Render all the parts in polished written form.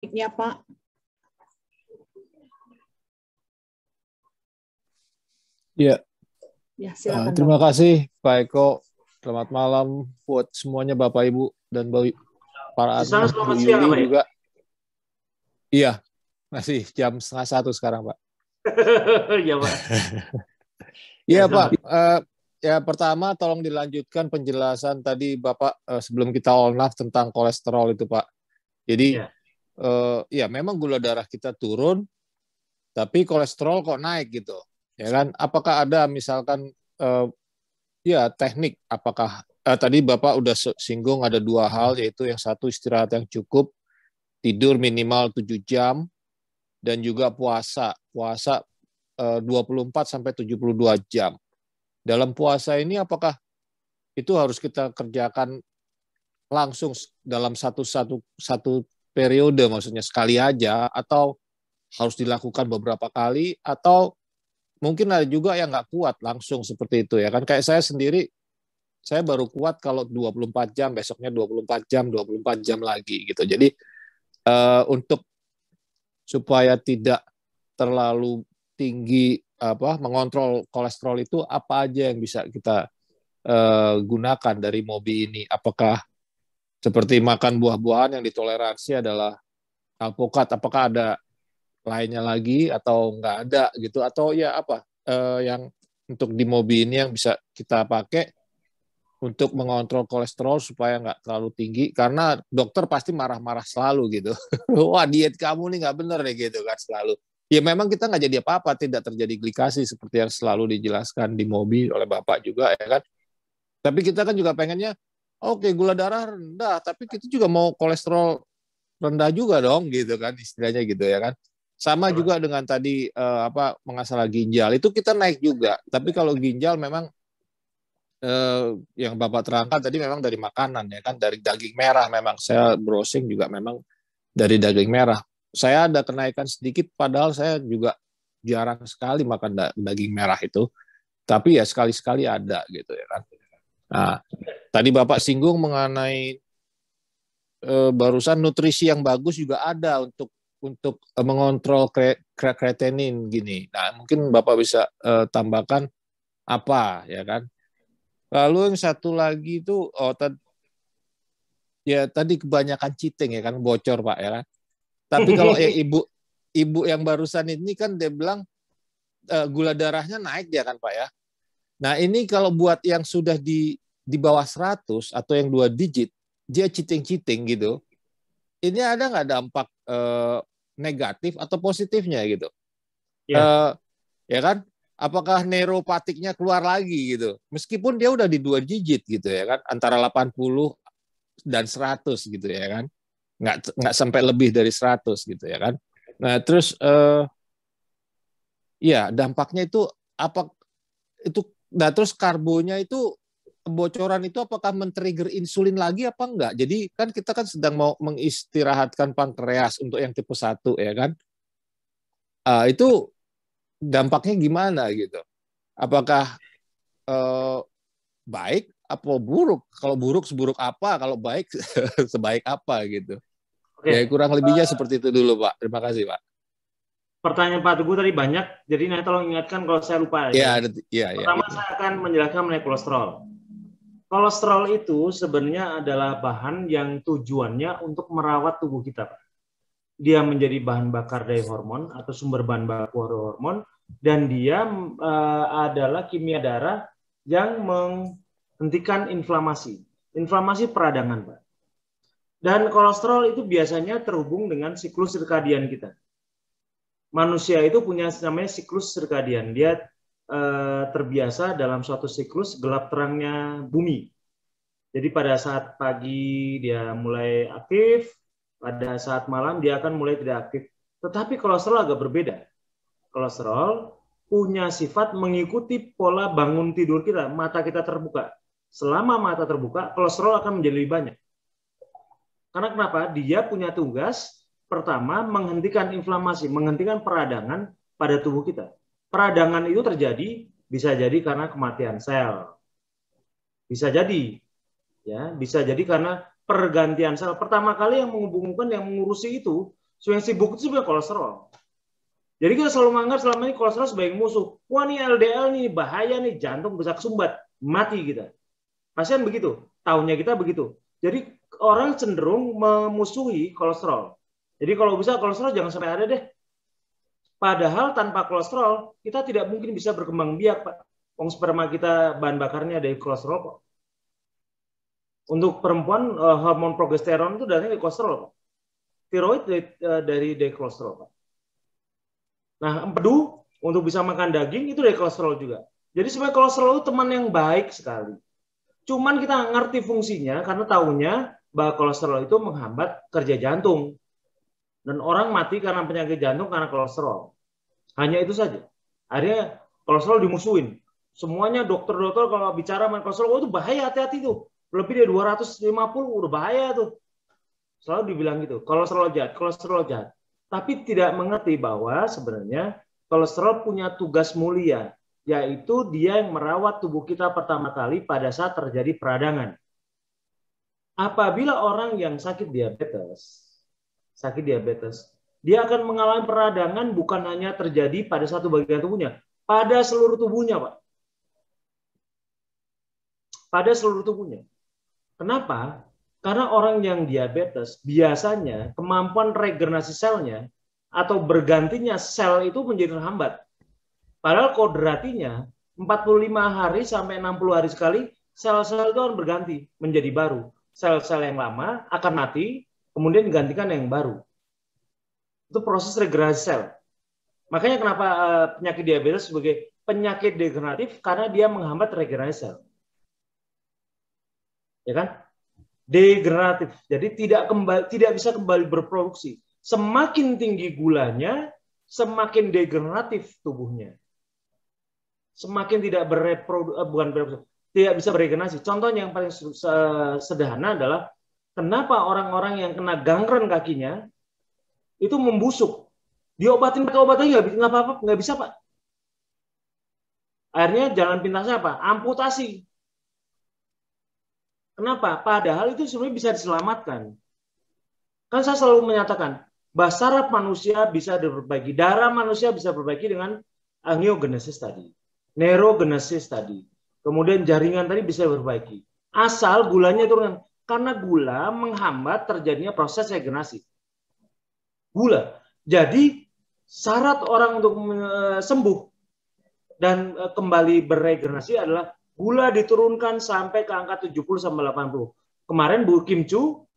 Mic-nya, Pak. Ya, Ya, silakan. terima kasih Pak Eko. Selamat malam buat semuanya Bapak Ibu dan para admin, Bu Yuli juga. Iya, masih jam 12:30 sekarang Pak. Iya Pak. Iya Pak. Ya pertama tolong dilanjutkan penjelasan tadi Bapak sebelum kita on-off tentang kolesterol itu Pak. Jadi ya memang gula darah kita turun, tapi kolesterol kok naik gitu. Ya kan? Apakah ada misalkan ya teknik? Apakah tadi Bapak udah singgung ada dua hal, yaitu yang satu istirahat yang cukup, tidur minimal 7 jam, dan juga puasa 24 sampai 72 jam. Dalam puasa ini apakah itu harus kita kerjakan langsung dalam satu periode, maksudnya sekali aja, atau harus dilakukan beberapa kali, atau mungkin ada juga yang nggak kuat langsung seperti itu ya kan. Kayak saya sendiri, saya baru kuat kalau 24 jam, besoknya 24 jam lagi gitu. Jadi untuk supaya tidak terlalu tinggi mengontrol kolesterol itu apa aja yang bisa kita gunakan dari Mobi ini? Apakah seperti makan buah-buahan yang ditoleransi adalah alpukat, apakah ada lainnya lagi atau nggak ada gitu, atau ya apa yang untuk di Mobi ini yang bisa kita pakai untuk mengontrol kolesterol supaya nggak terlalu tinggi, karena dokter pasti marah-marah selalu gitu. Wah, diet kamu nih nggak bener nih gitu kan selalu. Ya memang kita nggak jadi apa-apa, tidak terjadi glikasi seperti yang selalu dijelaskan di Mobi oleh Bapak juga ya kan. Tapi kita kan juga pengennya, oke, gula darah rendah, tapi kita juga mau kolesterol rendah juga dong gitu kan istilahnya gitu ya kan. Sama juga dengan tadi masalah ginjal, itu kita naik juga. Tapi kalau ginjal memang yang Bapak terangkan tadi memang dari makanan ya kan, dari daging merah. Memang saya browsing juga memang dari daging merah. Saya ada kenaikan sedikit, padahal saya juga jarang sekali makan daging merah itu. Tapi ya sekali-sekali ada gitu ya kan. Nah, tadi Bapak singgung mengenai barusan nutrisi yang bagus juga ada untuk mengontrol kreatinin gini. Nah, mungkin Bapak bisa tambahkan apa ya kan. Lalu yang satu lagi itu tadi kebanyakan cheating ya kan, bocor Pak ya kan. Tapi kalau ibu yang barusan ini kan dia bilang gula darahnya naik ya kan Pak ya. Nah, ini kalau buat yang sudah di bawah 100 atau yang 2 digit, dia cheating gitu. Ini ada nggak dampak negatif atau positifnya gitu? Ya kan? Apakah neuropatiknya keluar lagi gitu? Meskipun dia udah di 2 digit gitu ya kan, antara 80 dan 100 gitu ya kan. Nggak sampai lebih dari 100 gitu ya kan. Nah, terus ya dampaknya itu apa itu? Nah, terus karbonya itu, kebocoran itu apakah men-trigger insulin lagi apa enggak? Jadi kan kita kan sedang mau mengistirahatkan pankreas untuk yang tipe 1 ya kan. Itu dampaknya gimana gitu? Apakah baik atau buruk? Kalau buruk seburuk apa? Kalau baik sebaik apa gitu? Oke. Ya kurang lebihnya seperti itu dulu Pak. Terima kasih Pak. Pertanyaan Pak Teguh tadi banyak, jadi nanti tolong ingatkan kalau saya lupa. Pertama saya akan menjelaskan mengenai kolesterol. Kolesterol itu sebenarnya adalah bahan yang tujuannya untuk merawat tubuh kita, Pak. Dia menjadi bahan bakar dari hormon atau sumber bahan baku hormon, dan dia adalah kimia darah yang menghentikan inflamasi peradangan, Pak. Dan kolesterol itu biasanya terhubung dengan siklus sirkadian kita. Manusia itu punya namanya siklus sirkadian. Dia terbiasa dalam suatu siklus gelap terangnya bumi. Jadi pada saat pagi dia mulai aktif, pada saat malam dia akan mulai tidak aktif. Tetapi kolesterol agak berbeda. Kolesterol punya sifat mengikuti pola bangun tidur kita, mata kita terbuka. Selama mata terbuka, kolesterol akan menjadi lebih banyak. Karena kenapa? Dia punya tugas pertama menghentikan inflamasi, menghentikan peradangan pada tubuh kita. Peradangan itu terjadi bisa jadi karena kematian sel. Bisa jadi ya, bisa jadi karena pergantian sel. Pertama kali yang menghubungkan, yang mengurusi itu So yang sibuk itu sebenarnya kolesterol. Jadi kita selalu menganggap selama ini kolesterol sebagai musuh. Wah nih LDL nih bahaya nih, jantung bisa kesumbat, mati kita. Pasien begitu, taunya kita begitu. Jadi orang cenderung memusuhi kolesterol. Jadi kalau bisa kolesterol jangan sampai ada deh. Padahal tanpa kolesterol kita tidak mungkin bisa berkembang biak, Pak. Sperma kita bahan bakarnya dari kolesterol kok. Untuk perempuan hormon progesteron itu dari kolesterol, Pak. Tiroid dari kolesterol, Pak. Nah, empedu untuk bisa makan daging itu dari kolesterol juga. Jadi sebenarnya kolesterol itu teman yang baik sekali. Cuman kita ngerti fungsinya karena tahunya bahwa kolesterol itu menghambat kerja jantung. Dan orang mati karena penyakit jantung karena kolesterol. Hanya itu saja. Akhirnya kolesterol dimusuhin. Semuanya dokter-dokter kalau bicara mengenai kolesterol, itu bahaya, hati-hati tuh. Lebih dari 250 udah bahaya tuh. Selalu dibilang gitu, kolesterol jahat, kolesterol jahat. Tapi tidak mengerti bahwa sebenarnya kolesterol punya tugas mulia, yaitu dia yang merawat tubuh kita pertama kali pada saat terjadi peradangan. Apabila orang yang sakit diabetes, dia akan mengalami peradangan bukan hanya terjadi pada satu bagian tubuhnya, pada seluruh tubuhnya, Pak. Pada seluruh tubuhnya. Kenapa? Karena orang yang diabetes biasanya kemampuan regenerasi selnya atau bergantinya sel itu menjadi terhambat. Padahal kodratinya 45 hari sampai 60 hari sekali sel-sel itu akan berganti menjadi baru. Sel-sel yang lama akan mati, kemudian digantikan yang baru. Itu proses regenerasi sel. Makanya kenapa penyakit diabetes sebagai penyakit degeneratif, karena dia menghambat regenerasi sel. Ya kan? Degeneratif. Jadi tidak bisa kembali berproduksi. Semakin tinggi gulanya, semakin degeneratif tubuhnya. Semakin tidak tidak bisa beregenerasi. Contohnya yang paling sederhana adalah kenapa orang-orang yang kena gangren kakinya itu membusuk. Diobatin pakai obatnya nggak apa-apa, nggak bisa, Pak. Akhirnya jalan pintasnya apa? Amputasi. Kenapa? Padahal itu sebenarnya bisa diselamatkan. Kan saya selalu menyatakan, bahwa saraf manusia bisa diperbaiki, darah manusia bisa diperbaiki dengan angiogenesis tadi, neurogenesis tadi, kemudian jaringan tadi bisa diperbaiki. Asal gulanya turun, karena gula menghambat terjadinya proses regenerasi. Gula. Jadi syarat orang untuk sembuh dan kembali beregenerasi adalah gula diturunkan sampai ke angka 70-80. Kemarin Bu Kim Chu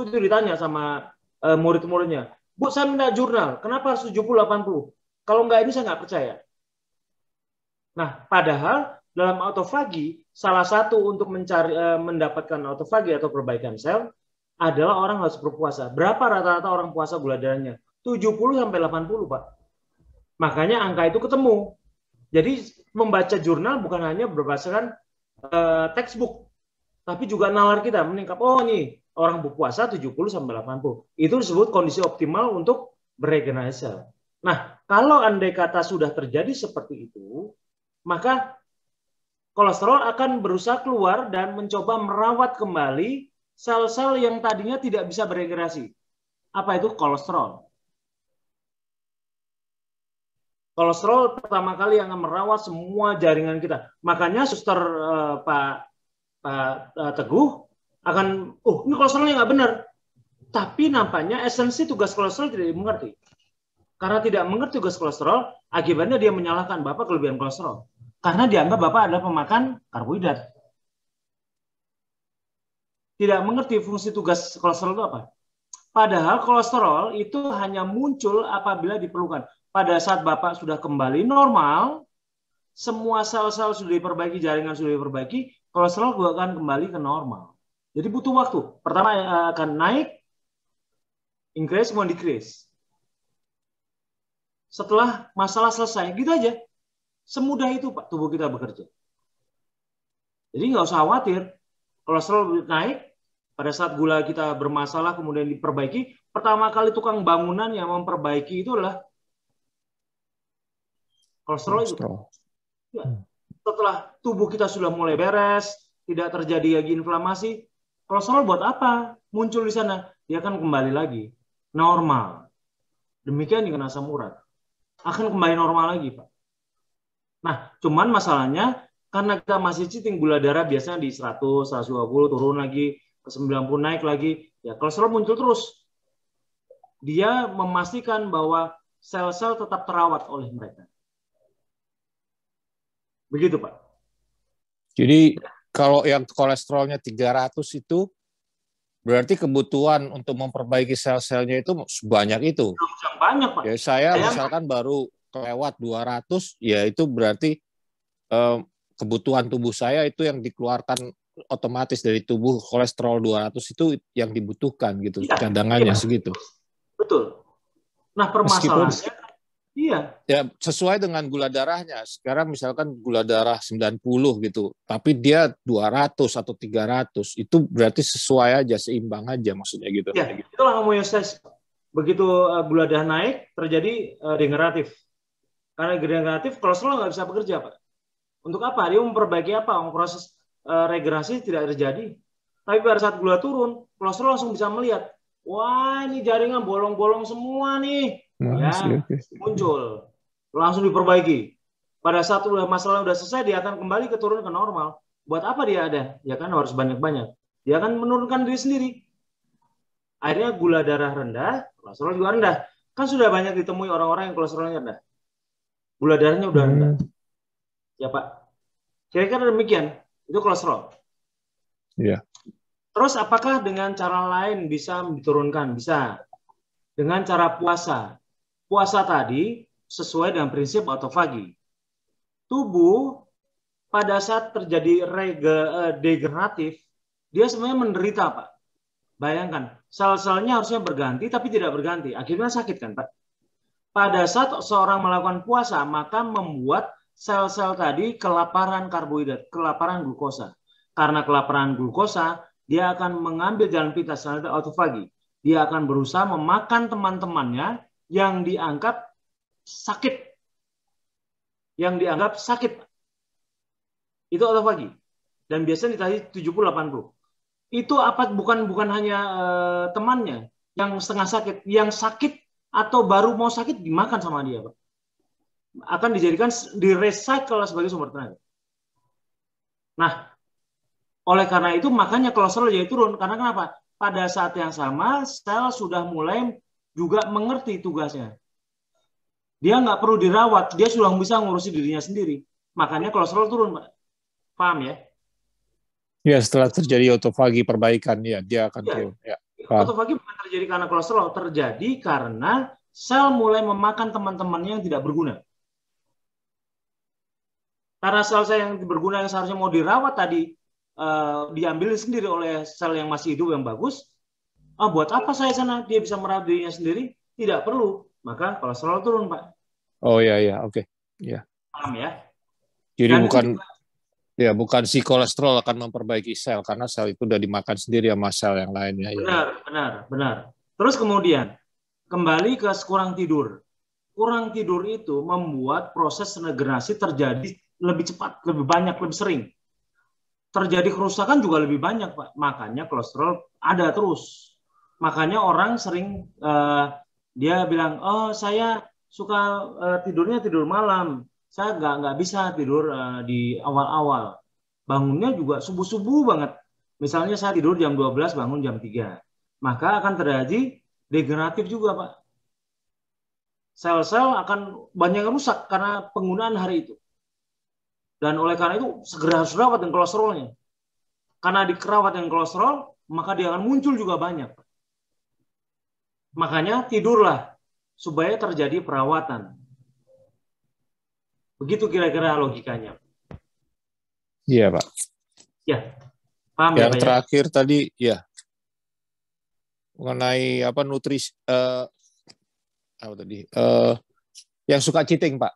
itu ditanya sama murid-muridnya, Bu, saya minta jurnal, kenapa harus 70-80? Kalau enggak ini saya nggak percaya. Nah, padahal dalam autofagi, salah satu untuk mendapatkan autofagi atau perbaikan sel adalah orang harus berpuasa. Berapa rata-rata orang puasa gula darahnya? 70-80, Pak. Makanya angka itu ketemu. Jadi membaca jurnal bukan hanya berdasarkan textbook, tapi juga nalar kita meningkat. Oh nih, orang berpuasa 70-80. Itu disebut kondisi optimal untuk beregenerasi. Nah, kalau andai kata sudah terjadi seperti itu, maka kolesterol akan berusaha keluar dan mencoba merawat kembali sel-sel yang tadinya tidak bisa beregenerasi. Apa itu kolesterol? Kolesterol pertama kali yang akan merawat semua jaringan kita. Makanya suster Pak Teguh akan, ini kolesterolnya nggak benar. Tapi nampaknya esensi tugas kolesterol tidak dimengerti. Karena tidak mengerti tugas kolesterol, akibatnya dia menyalahkan Bapak kelebihan kolesterol. Karena dianggap Bapak adalah pemakan karbohidrat. Tidak mengerti fungsi tugas kolesterol itu apa. Padahal kolesterol itu hanya muncul apabila diperlukan. Pada saat Bapak sudah kembali normal, semua sel-sel sudah diperbaiki, jaringan sudah diperbaiki, kolesterol juga akan kembali ke normal. Jadi butuh waktu. Pertama akan naik, increase, kemudian decrease. Setelah masalah selesai, gitu aja. Semudah itu, Pak, tubuh kita bekerja. Jadi nggak usah khawatir. Kolesterol naik, pada saat gula kita bermasalah, kemudian diperbaiki, pertama kali tukang bangunan yang memperbaiki itu adalah kolesterol itu. Ya. Setelah tubuh kita sudah mulai beres, tidak terjadi lagi inflamasi, kolesterol buat apa? Muncul di sana, dia akan kembali lagi normal. Demikian dengan asam urat. Akan kembali normal lagi, Pak. Nah, cuman masalahnya karena kita masih cheating, gula darah biasanya di 100, 120, turun lagi, ke 90 naik lagi, ya kolesterol muncul terus. Dia memastikan bahwa sel-sel tetap terawat oleh mereka. Begitu, Pak. Jadi kalau yang kolesterolnya 300 itu berarti kebutuhan untuk memperbaiki sel-selnya itu sebanyak itu. Banyak, Pak. Ya, saya misalkan baru kelewat 200, ya itu berarti kebutuhan tubuh saya itu yang dikeluarkan otomatis dari tubuh, kolesterol 200 itu yang dibutuhkan gitu, ya, cadangannya iya, segitu. Betul. Nah, permasalahannya iya. Ya, sesuai dengan gula darahnya. Sekarang misalkan gula darah 90 gitu, tapi dia 200 atau 300, itu berarti sesuai aja, seimbang aja maksudnya gitu. Ya, itulah homeostasis. Begitu gula darah naik, terjadi degeneratif. Karena degeneratif, kolesterol nggak bisa bekerja, Pak. Untuk apa? Dia memperbaiki apa? Proses regenerasi tidak terjadi. Tapi pada saat gula turun, kolesterol langsung bisa melihat, wah ini jaringan bolong-bolong semua nih. Ya, muncul. Langsung diperbaiki. Pada saat masalah udah selesai, dia akan kembali turun ke normal. Buat apa dia ada? Ya kan harus banyak-banyak. Dia akan menurunkan diri sendiri. Akhirnya gula darah rendah, kolesterol juga rendah. Kan sudah banyak ditemui orang-orang yang kolesterolnya rendah. Gula darahnya udah rendah. Ya Pak. Kira-kira demikian. Itu kolesterol. Iya. Terus apakah dengan cara lain bisa diturunkan? Bisa. Dengan cara puasa. Puasa tadi sesuai dengan prinsip autofagi. Tubuh pada saat terjadi degeneratif, dia sebenarnya menderita, Pak. Bayangkan, sel-selnya harusnya berganti, tapi tidak berganti. Akhirnya sakit kan, Pak? Pada saat seorang melakukan puasa, maka membuat sel-sel tadi kelaparan karbohidrat, kelaparan glukosa. Karena kelaparan glukosa, dia akan mengambil jalan pintas, autofagi. Dia akan berusaha memakan teman-temannya yang dianggap sakit. Yang dianggap sakit. Itu autofagi. Dan biasanya ditanya 70-80. Itu apa bukan hanya temannya yang setengah sakit, yang sakit atau baru mau sakit dimakan sama dia, Pak. Akan dijadikan direcycle sebagai sumber tenaga. Nah, oleh karena itu makanya kolesterol jadi turun. Karena kenapa? Pada saat yang sama sel sudah mulai juga mengerti tugasnya. Dia nggak perlu dirawat, dia sudah bisa ngurusi dirinya sendiri. Makanya kolesterol turun, Pak. Paham ya? Ya, setelah terjadi autofagi perbaikan, ya dia akan turun. Ya. Autofagi bukan terjadi karena kolesterol, terjadi karena sel mulai memakan teman-temannya yang tidak berguna. Karena sel-sel yang berguna yang seharusnya mau dirawat tadi diambil sendiri oleh sel yang masih hidup yang bagus. Buat apa saya sana? Dia bisa merawat dirinya sendiri? Tidak perlu. Maka kolesterol turun, Pak. Oh ya, oke. Ya. Paham ya? Jadi dan bukan si kolesterol akan memperbaiki sel karena sel itu udah dimakan sendiri sama sel yang lainnya. Benar. Terus kemudian kembali ke kurang tidur. Kurang tidur itu membuat proses regenerasi terjadi lebih cepat, lebih banyak, lebih sering. Terjadi kerusakan juga lebih banyak, Pak. Makanya kolesterol ada terus. Makanya orang sering dia bilang, oh saya suka tidurnya tidur malam. Saya nggak bisa tidur di awal-awal. Bangunnya juga subuh-subuh banget. Misalnya saya tidur jam 12, bangun jam 3. Maka akan terjadi degeneratif juga, Pak. Sel-sel akan banyak rusak karena penggunaan hari itu. Dan oleh karena itu segera harus rawat dengan kolesterolnya. Karena dikerawat dengan kolesterol, maka dia akan muncul juga banyak. Makanya tidurlah supaya terjadi perawatan. Begitu kira-kira logikanya. Iya, Pak. Ya, paham yang ya, Pak? Terakhir tadi, ya, mengenai nutrisi, yang suka cheating, Pak.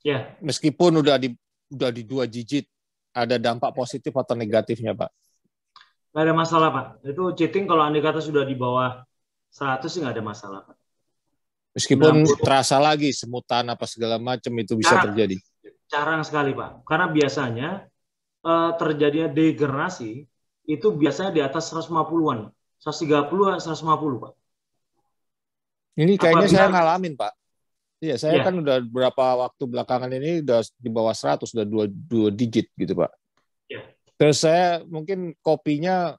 Ya. Meskipun udah di 2 digit, ada dampak positif atau negatifnya, Pak? Nggak ada masalah, Pak. Itu cheating kalau andai kata sudah di bawah 100 sih nggak ada masalah, Pak. Meskipun 90. Terasa lagi semutan apa segala macam itu bisa terjadi. Jarang sekali, Pak. Karena biasanya terjadinya degenerasi itu biasanya di atas 150-an. 130-an, 150, Pak. Ini kayaknya saya ngalamin, Pak. Iya, saya kan udah beberapa waktu belakangan ini udah di bawah 100, udah dua digit gitu, Pak. Ya. Terus saya mungkin kopinya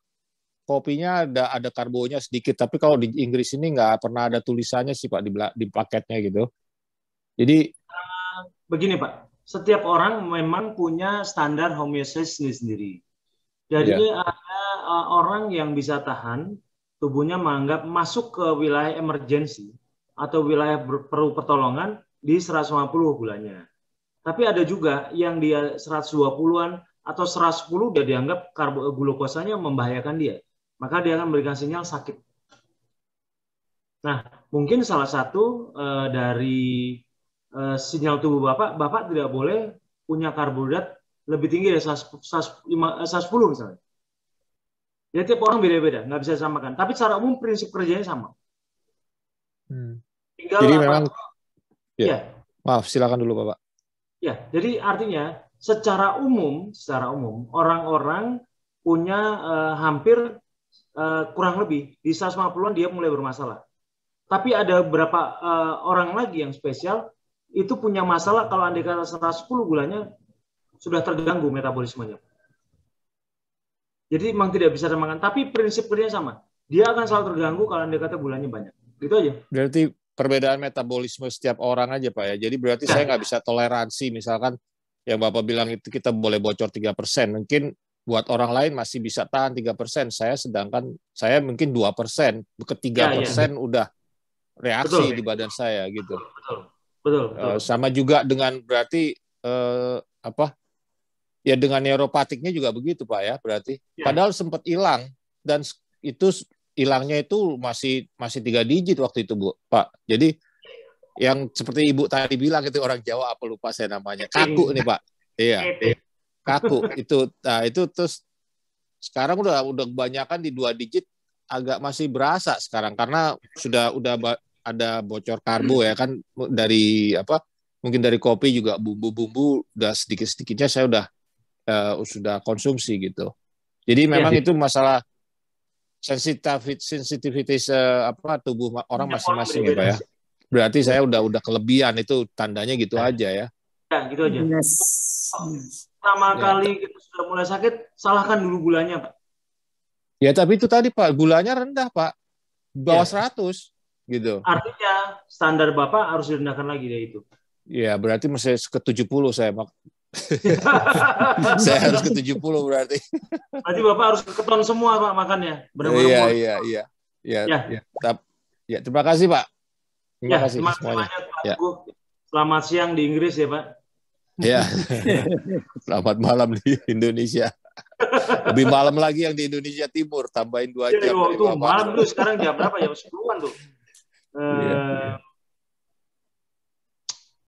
ada karbonya sedikit, tapi kalau di Inggris ini nggak pernah ada tulisannya sih, Pak, di paketnya gitu. Jadi begini, Pak, setiap orang memang punya standar homeostasis sendiri. Jadi ada orang yang bisa tahan, tubuhnya menganggap masuk ke wilayah emergensi atau wilayah perlu pertolongan di 150 gulanya. Tapi ada juga yang dia 120-an atau 110 udah dianggap glukosanya membahayakan dia. Maka dia akan memberikan sinyal sakit. Nah, mungkin salah satu dari sinyal tubuh Bapak tidak boleh punya karbohidrat lebih tinggi dari 110 misalnya. Ya tiap orang beda-beda, nggak bisa disamakan. Tapi secara umum prinsip kerjanya sama. Tinggal jadi memang, ya. Maaf, silakan dulu Bapak. Ya, jadi artinya secara umum orang-orang punya hampir kurang lebih di 150-an dia mulai bermasalah. Tapi ada beberapa orang lagi yang spesial itu punya masalah kalau andai kata 110 gulanya sudah terganggu metabolismenya. Jadi memang tidak bisa disamakan, tapi prinsip kerjanya sama. Dia akan selalu terganggu kalau andai kata gulanya banyak. Gitu aja. Berarti perbedaan metabolisme setiap orang aja, Pak ya. Jadi berarti saya nggak bisa toleransi, misalkan yang Bapak bilang itu kita boleh bocor 3%. Mungkin buat orang lain masih bisa tahan 3%. Sedangkan saya mungkin 2%. Ke 3% udah reaksi di badan saya gitu. Betul. Sama juga dengan berarti ya dengan neuropatiknya juga begitu Pak ya berarti. Padahal sempat hilang dan itu hilangnya itu masih 3 digit waktu itu Bu Pak. Jadi yang seperti Ibu tadi bilang itu orang Jawa apa lupa saya namanya. Kaku nih Pak. Iya. Kaku itu. Nah, itu terus sekarang udah kebanyakan di 2 digit agak masih berasa sekarang karena udah ada bocor karbo ya kan dari mungkin dari kopi juga bumbu-bumbu udah sedikit-sedikitnya saya sudah konsumsi gitu. Jadi memang itu masalah sensitivitas tubuh orang masing-masing ya Pak ya. Berarti saya udah kelebihan itu tandanya gitu aja ya. Ya gitu aja. Pertama kali kita sudah mulai sakit, salahkan dulu gulanya Pak. Ya tapi itu tadi Pak, gulanya rendah Pak, bawah 100 gitu. Artinya standar Bapak harus direndahkan lagi dari itu. Ya berarti masih ke 70 saya Pak. Saya harus ke 70 berarti. Berarti Bapak harus keton semua Pak makannya. Iya. Ya, terima kasih Pak. Terima kasih semuanya. Pak. Selamat siang di Inggris ya Pak. Ya. Selamat malam di Indonesia. Lebih malam lagi yang di Indonesia Timur, tambahin 2 jam. Itu malam tuh sekarang jam berapa? Jam 10-an tuh.